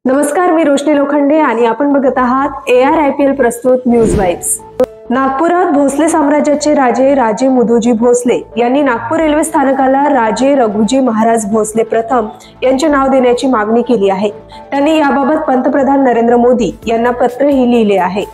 नमस्कार, मी रोशनी लोखंडे आणि आपण बघत आहात ARIPL प्रस्तुत न्यूज वाइब्स। नागपुरात भोसले साम्राज्याचे राजे मुधोजी भोसले यांनी नागपूर रेल्वे स्थानकाला राजे रघुजी महाराज भोसले प्रथम यांचे नाव देण्याची मागणी केली आहे। त्यांनी याबाबत पंतप्रधान नरेंद्र मोदी यांना पत्रही लिहिले आहे।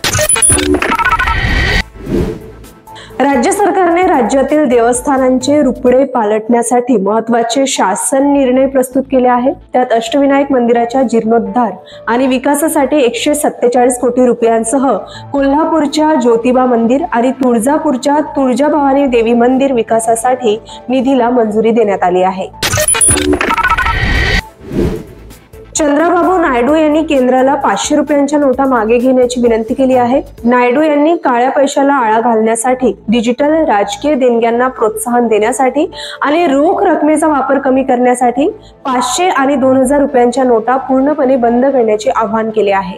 राज्य सरकारने राज्यातील देवस्थानांचे रुपडे पालटण्यासाठी महत्त्वाचे शासन निर्णय प्रस्तुत केले आहेत। त्यात अष्टविनायक मंदिराच्या जीर्णोद्धार आणि विकासासाठी 147 कोटी रुपयांसह कोल्हापूरच्या ज्योतिबा मंदिर आणि तुळजापूरच्या तुळजाभवानी देवी मंदिर विकासासाठी निधीला मंजुरी देण्यात आली आहे। चंद्राबाबू नायडू यांनी केंद्राला 500 रुपयांच्या नोटा मागे घेण्याची विनंती केली आहे। नायडू यांनी काळ्या पैशाला आळा घालण्यासाठी, डिजिटल राजकीय देणग्यांना प्रोत्साहन देण्यासाठी आणि रोख रकमेचा वापर कमी करण्यासाठी 500 आणि 2000 रुपयांच्या नोटा पूर्णपणे बंद करण्याचे आवाहन केले आहे।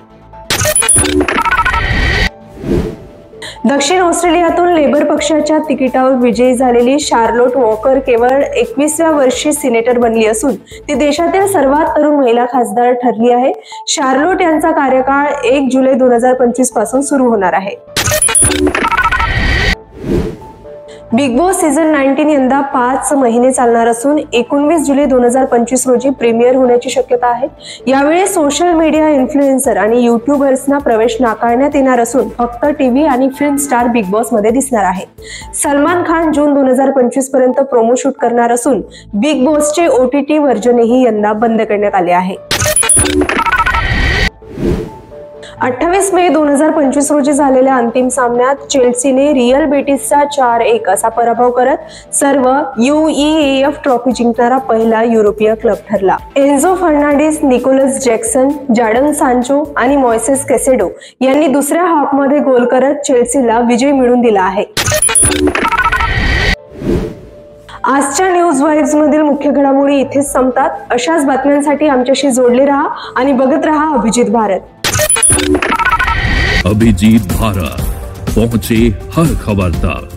दक्षिण ऑस्ट्रेलियातून लेबर पक्षाच्या तिकिटावर विजयी झालेली शार्लोट वॉकर केवळ 21व्या वर्षी सिनेटर बनली असून ती देशातील सर्वात तरुण महिला खासदार ठरली आहे। शार्लोट यांचा कार्यकाळ 1 जुलै 2025 पासून सुरू होणार आहे। बिग बॉस सीझन 19 यंदा 5 महिने चालणार असून 19 जुलै 2025 रोजी प्रीमियर होण्याची शक्यता आहे। यावेळी सोशल मीडिया इन्फ्लुएन्सर आणि यूट्यूबर्सना प्रवेश नाकारण्यात येणार असून फक्त टीव्ही आणि फिल्म स्टार बिग बॉस मध्ये दिसणार आहे। सलमान खान जून 2025 पर्यंत प्रोमो शूट करणार असून बिग बॉसचे OTT व्हर्जनही यंदा बंद करण्यात आले आहे। 28 मे 2025 रोजी झालेल्या अंतिम सामन्यात चेल्सीने रियल बेटिसचा 4-1 असा पराभव करत सर्व UEFA ट्रॉफी जिंकणारा पहिला युरोपीय क्लब ठरला। एन्झो फर्नांडिस, निकोलस जॅक्सन, जाडन सांचो आणि मोइसेस कैसेडो यांनी दुसऱ्या हाफमध्ये गोल करत चेल्सीला विजय मिळवून दिला आहे। आजच्या न्यूज वाइब्स मधील मुख्य घडामोडी इथेच संपतात। अशाच बातम्यांसाठी आमच्याशी जोडले रहा आणि बघत रहा अभिजित भारत। अभिजीत भारत, पहुंचे हर खबर तक।